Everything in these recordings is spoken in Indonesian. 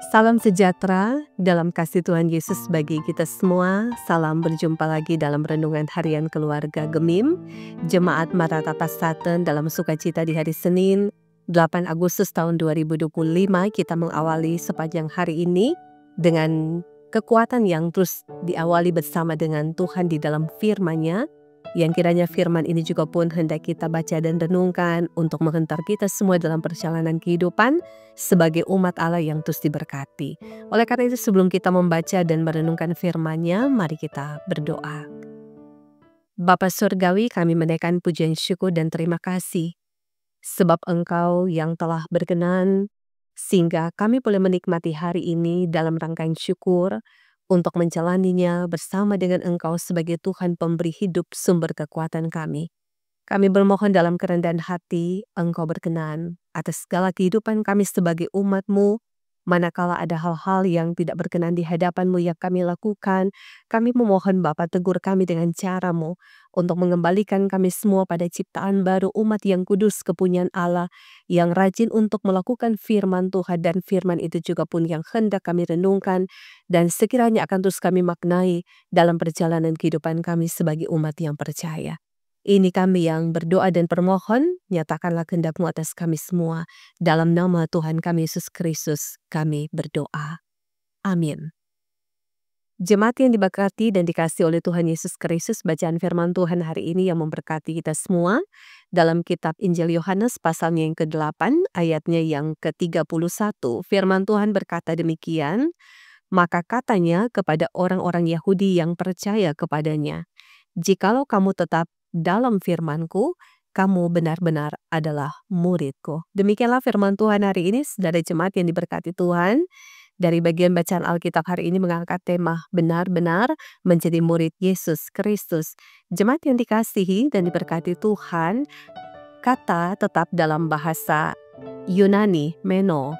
Salam sejahtera dalam kasih Tuhan Yesus bagi kita semua. Salam berjumpa lagi dalam renungan harian keluarga Gemim, Jemaat Maranatha Saten dalam sukacita di hari Senin, 8 Agustus tahun 2025. Kita mengawali sepanjang hari ini dengan kekuatan yang terus diawali bersama dengan Tuhan di dalam firman-Nya, yang kiranya firman ini juga pun hendak kita baca dan renungkan untuk menghantar kita semua dalam perjalanan kehidupan sebagai umat Allah yang terus diberkati. Oleh karena itu, sebelum kita membaca dan merenungkan firman-Nya, mari kita berdoa. Bapa Surgawi, kami menaikkan pujian syukur dan terima kasih sebab Engkau yang telah berkenan sehingga kami boleh menikmati hari ini dalam rangkaian syukur untuk menjalaninya bersama dengan Engkau sebagai Tuhan pemberi hidup, sumber kekuatan kami. Kami bermohon dalam kerendahan hati, Engkau berkenan atas segala kehidupan kami sebagai umat-Mu. Manakala ada hal-hal yang tidak berkenan di hadapan-Mu yang kami lakukan, kami memohon Bapa tegur kami dengan cara-Mu untuk mengembalikan kami semua pada ciptaan baru, umat yang kudus kepunyaan Allah, yang rajin untuk melakukan firman Tuhan, dan firman itu juga pun yang hendak kami renungkan dan sekiranya akan terus kami maknai dalam perjalanan kehidupan kami sebagai umat yang percaya. Ini kami yang berdoa dan bermohon, nyatakanlah kehendak-Mu atas kami semua. Dalam nama Tuhan kami Yesus Kristus kami berdoa. Amin. Jemaat yang diberkati dan dikasihi oleh Tuhan Yesus Kristus, bacaan firman Tuhan hari ini yang memberkati kita semua dalam kitab Injil Yohanes pasalnya yang ke-8 ayatnya yang ke-31. Firman Tuhan berkata demikian, maka katanya kepada orang-orang Yahudi yang percaya kepadanya, jikalau kamu tetap dalam firman-Ku, kamu benar-benar adalah murid-Ku. Demikianlah firman Tuhan hari ini, saudara jemaat yang diberkati Tuhan. Dari bagian bacaan Alkitab hari ini mengangkat tema benar-benar menjadi murid Yesus Kristus. Jemaat yang dikasihi dan diberkati Tuhan, kata tetap dalam bahasa Yunani, meno,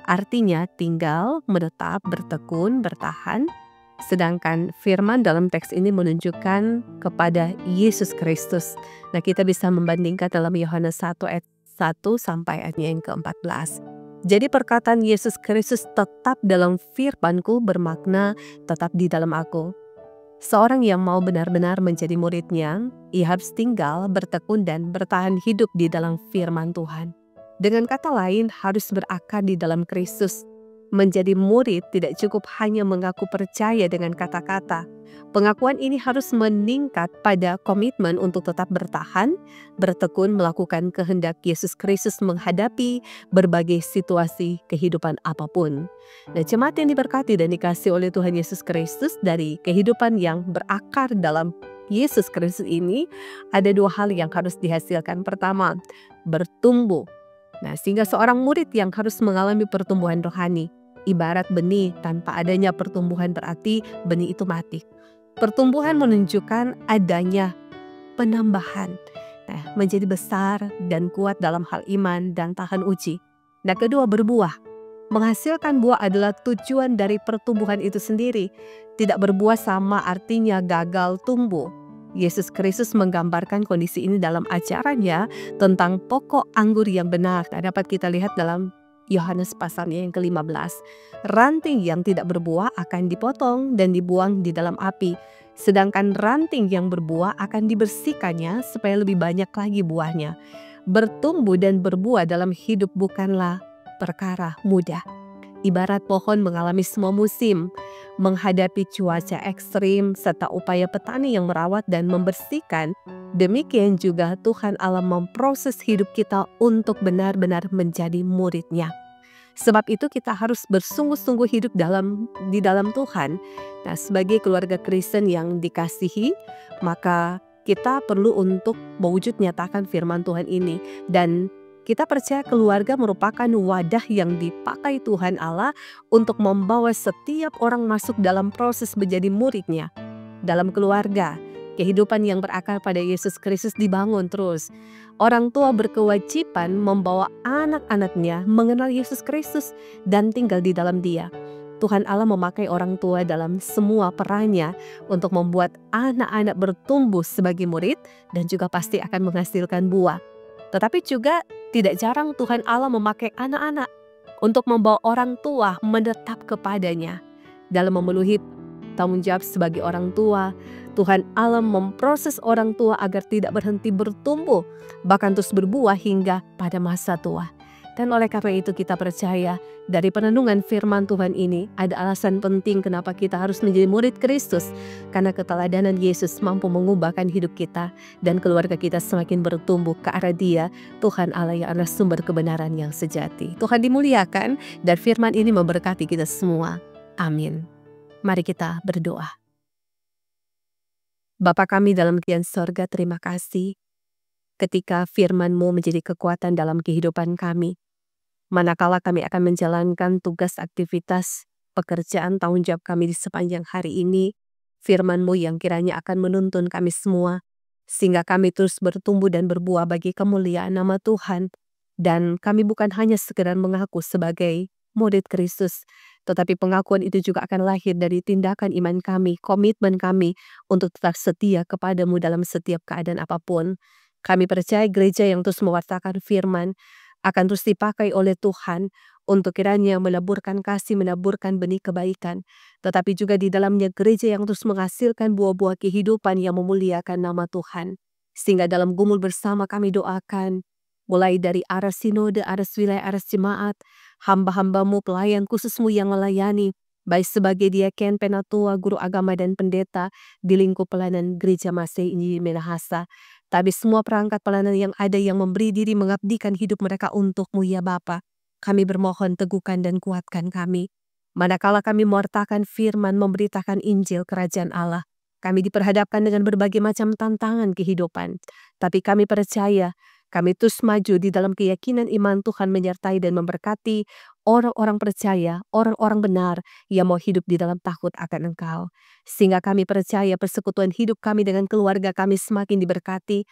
artinya tinggal, menetap, bertekun, bertahan. Sedangkan firman dalam teks ini menunjukkan kepada Yesus Kristus. Nah, kita bisa membandingkan dalam Yohanes 1 ayat 1 sampai ayatnya yang ke-14. Jadi perkataan Yesus Kristus tetap dalam firman-Ku bermakna tetap di dalam aku. Seorang yang mau benar-benar menjadi murid-Nya, ia harus tinggal, bertekun dan bertahan hidup di dalam firman Tuhan. Dengan kata lain, harus berakar di dalam Kristus. Menjadi murid tidak cukup hanya mengaku percaya dengan kata-kata. Pengakuan ini harus meningkat pada komitmen untuk tetap bertahan, bertekun melakukan kehendak Yesus Kristus menghadapi berbagai situasi kehidupan apapun. Nah, jemaat yang diberkati dan dikasihi oleh Tuhan Yesus Kristus, dari kehidupan yang berakar dalam Yesus Kristus ini, ada dua hal yang harus dihasilkan. Pertama, bertumbuh. Nah, sehingga seorang murid yang harus mengalami pertumbuhan rohani. Ibarat benih, tanpa adanya pertumbuhan berarti benih itu mati. Pertumbuhan menunjukkan adanya penambahan. Nah, menjadi besar dan kuat dalam hal iman dan tahan uji. Nah, kedua, berbuah. Menghasilkan buah adalah tujuan dari pertumbuhan itu sendiri. Tidak berbuah sama artinya gagal tumbuh. Yesus Kristus menggambarkan kondisi ini dalam ajarannya tentang pokok anggur yang benar. Nah, dapat kita lihat dalam Yohanes pasalnya yang ke-15. Ranting yang tidak berbuah akan dipotong dan dibuang di dalam api. Sedangkan ranting yang berbuah akan dibersihkannya supaya lebih banyak lagi buahnya. Bertumbuh dan berbuah dalam hidup bukanlah perkara mudah. Ibarat pohon mengalami semua musim, menghadapi cuaca ekstrim, serta upaya petani yang merawat dan membersihkan. Demikian juga Tuhan Allah memproses hidup kita untuk benar-benar menjadi murid-Nya. Sebab itu kita harus bersungguh-sungguh hidup di dalam Tuhan. Nah, sebagai keluarga Kristen yang dikasihi, maka kita perlu untuk mewujud nyatakan firman Tuhan ini. Dan kita percaya keluarga merupakan wadah yang dipakai Tuhan Allah untuk membawa setiap orang masuk dalam proses menjadi murid-Nya. Dalam keluarga, kehidupan yang berakar pada Yesus Kristus dibangun terus. Orang tua berkewajiban membawa anak-anaknya mengenal Yesus Kristus dan tinggal di dalam Dia. Tuhan Allah memakai orang tua dalam semua perannya untuk membuat anak-anak bertumbuh sebagai murid dan juga pasti akan menghasilkan buah. Tetapi juga tidak jarang Tuhan Allah memakai anak-anak untuk membawa orang tua menetap kepadanya. Dalam memenuhi tanggung jawab sebagai orang tua, Tuhan Allah memproses orang tua agar tidak berhenti bertumbuh, bahkan terus berbuah hingga pada masa tua. Dan oleh karena itu kita percaya dari penenungan firman Tuhan ini ada alasan penting kenapa kita harus menjadi murid Kristus. Karena keteladanan Yesus mampu mengubahkan hidup kita dan keluarga kita semakin bertumbuh ke arah Dia, Tuhan Allah yang adalah sumber kebenaran yang sejati. Tuhan dimuliakan dan firman ini memberkati kita semua. Amin. Mari kita berdoa. Bapa kami dalam kian sorga, terima kasih ketika firman-Mu menjadi kekuatan dalam kehidupan kami. Manakala kami akan menjalankan tugas aktivitas pekerjaan tanggung jawab kami di sepanjang hari ini, firman-Mu yang kiranya akan menuntun kami semua, sehingga kami terus bertumbuh dan berbuah bagi kemuliaan nama Tuhan. Dan kami bukan hanya sekedar mengaku sebagai murid Kristus, tetapi pengakuan itu juga akan lahir dari tindakan iman kami, komitmen kami untuk tetap setia kepadamu dalam setiap keadaan apapun. Kami percaya gereja yang terus mewartakan firman akan terus dipakai oleh Tuhan untuk kiranya menaburkan kasih, menaburkan benih kebaikan. Tetapi juga di dalamnya gereja yang terus menghasilkan buah-buah kehidupan yang memuliakan nama Tuhan. Sehingga dalam gumul bersama kami doakan, mulai dari aras sinode, aras wilayah, aras jemaat, hamba-hambamu, pelayan khususmu yang melayani, baik sebagai diaken, penatua, guru agama, dan pendeta di lingkup pelayanan Gereja Masehi Injili Minahasa. Tapi semua perangkat pelayanan yang ada yang memberi diri mengabdikan hidup mereka untuk-Mu ya Bapa. Kami bermohon teguhkan dan kuatkan kami. Manakala kami mewartakan firman, memberitakan Injil Kerajaan Allah, kami diperhadapkan dengan berbagai macam tantangan kehidupan. Tapi kami percaya, kami terus maju di dalam keyakinan iman Tuhan menyertai dan memberkati orang-orang percaya, orang-orang benar yang mau hidup di dalam takut akan Engkau. Sehingga kami percaya persekutuan hidup kami dengan keluarga kami semakin diberkati.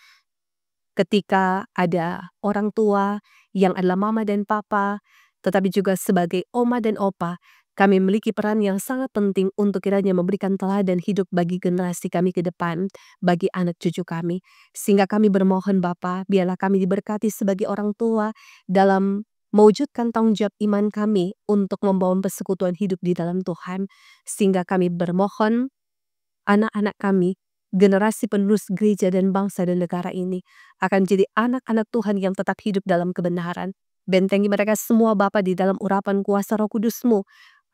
Ketika ada orang tua yang adalah mama dan papa, tetapi juga sebagai oma dan opa, kami memiliki peran yang sangat penting untuk kiranya memberikan teladan hidup bagi generasi kami ke depan, bagi anak cucu kami. Sehingga kami bermohon Bapa, biarlah kami diberkati sebagai orang tua dalam mewujudkan tanggung jawab iman kami untuk membawa persekutuan hidup di dalam Tuhan. Sehingga kami bermohon anak-anak kami, generasi penerus gereja dan bangsa dan negara ini akan menjadi anak-anak Tuhan yang tetap hidup dalam kebenaran. Bentengi mereka semua Bapa di dalam urapan kuasa Roh Kudus-Mu,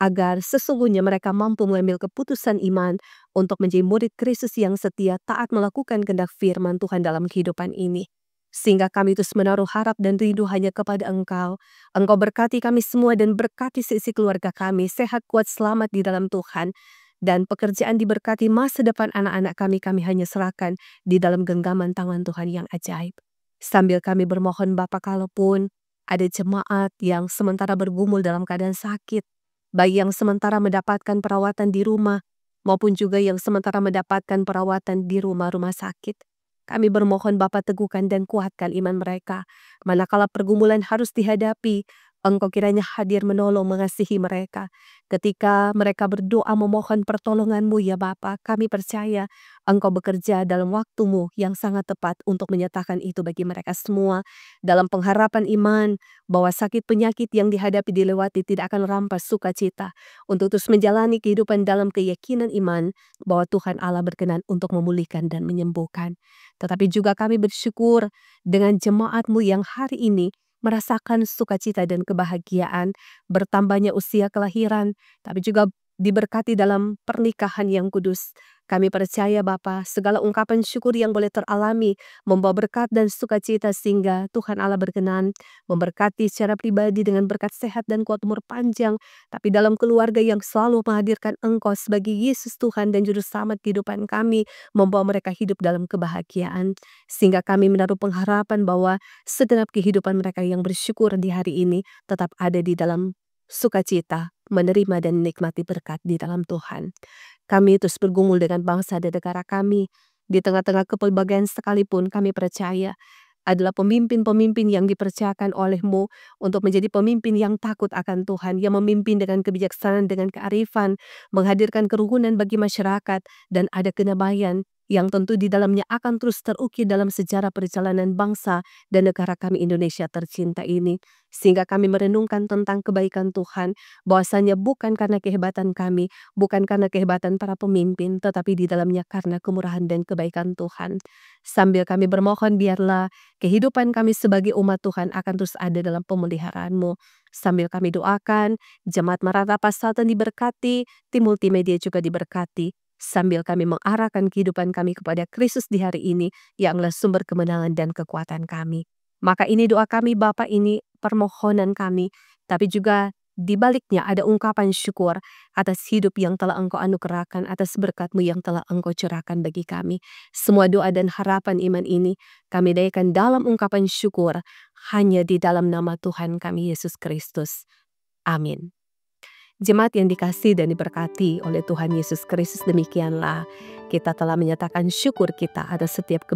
agar sesungguhnya mereka mampu mengambil keputusan iman untuk menjadi murid Kristus yang setia, taat melakukan kehendak firman Tuhan dalam kehidupan ini. Sehingga kami terus menaruh harap dan rindu hanya kepada Engkau. Engkau berkati kami semua dan berkati seisi keluarga kami, sehat, kuat, selamat di dalam Tuhan. Dan pekerjaan diberkati, masa depan anak-anak kami hanya serahkan di dalam genggaman tangan Tuhan yang ajaib. Sambil kami bermohon Bapa, kalaupun ada jemaat yang sementara bergumul dalam keadaan sakit, baik yang sementara mendapatkan perawatan di rumah, maupun juga yang sementara mendapatkan perawatan di rumah-rumah sakit. Kami bermohon Bapa, teguhkan dan kuatkan iman mereka. Manakala pergumulan harus dihadapi, Engkau kiranya hadir menolong mengasihi mereka. Ketika mereka berdoa memohon pertolongan-Mu ya Bapa, kami percaya Engkau bekerja dalam waktu-Mu yang sangat tepat untuk menyatakan itu bagi mereka semua. Dalam pengharapan iman bahwa sakit penyakit yang dihadapi dilewati tidak akan rampas sukacita untuk terus menjalani kehidupan dalam keyakinan iman bahwa Tuhan Allah berkenan untuk memulihkan dan menyembuhkan. Tetapi juga kami bersyukur dengan jemaat-Mu yang hari ini merasakan sukacita dan kebahagiaan, bertambahnya usia kelahiran, tapi juga diberkati dalam pernikahan yang kudus. Kami percaya Bapa, segala ungkapan syukur yang boleh teralami membawa berkat dan sukacita sehingga Tuhan Allah berkenan memberkati secara pribadi dengan berkat sehat dan kuat umur panjang, tapi dalam keluarga yang selalu menghadirkan Engkau sebagai Yesus Tuhan dan Juru Selamat kehidupan kami, membawa mereka hidup dalam kebahagiaan. Sehingga kami menaruh pengharapan bahwa segenap kehidupan mereka yang bersyukur di hari ini tetap ada di dalam sukacita, menerima dan menikmati berkat di dalam Tuhan. Kami terus bergumul dengan bangsa dan negara kami. Di tengah-tengah kepelbagaian sekalipun kami percaya adalah pemimpin-pemimpin yang dipercayakan oleh-Mu untuk menjadi pemimpin yang takut akan Tuhan, yang memimpin dengan kebijaksanaan, dengan kearifan, menghadirkan kerukunan bagi masyarakat, dan ada kedamaian yang tentu di dalamnya akan terus terukir dalam sejarah perjalanan bangsa dan negara kami Indonesia tercinta ini. Sehingga kami merenungkan tentang kebaikan Tuhan, bahwasanya bukan karena kehebatan kami, bukan karena kehebatan para pemimpin, tetapi di dalamnya karena kemurahan dan kebaikan Tuhan. Sambil kami bermohon, biarlah kehidupan kami sebagai umat Tuhan akan terus ada dalam pemeliharaan-Mu. Sambil kami doakan, Jemaat Maranatha Selatan diberkati, tim multimedia juga diberkati. Sambil kami mengarahkan kehidupan kami kepada Kristus di hari ini, yang adalah sumber kemenangan dan kekuatan kami. Maka ini doa kami Bapa, ini permohonan kami, tapi juga di baliknya ada ungkapan syukur atas hidup yang telah Engkau anugerahkan, atas berkat-Mu yang telah Engkau curahkan bagi kami. Semua doa dan harapan iman ini kami dayaikan dalam ungkapan syukur hanya di dalam nama Tuhan kami Yesus Kristus. Amin. Jemaat yang dikasihi dan diberkati oleh Tuhan Yesus Kristus, demikianlah kita telah menyatakan syukur kita atas setiap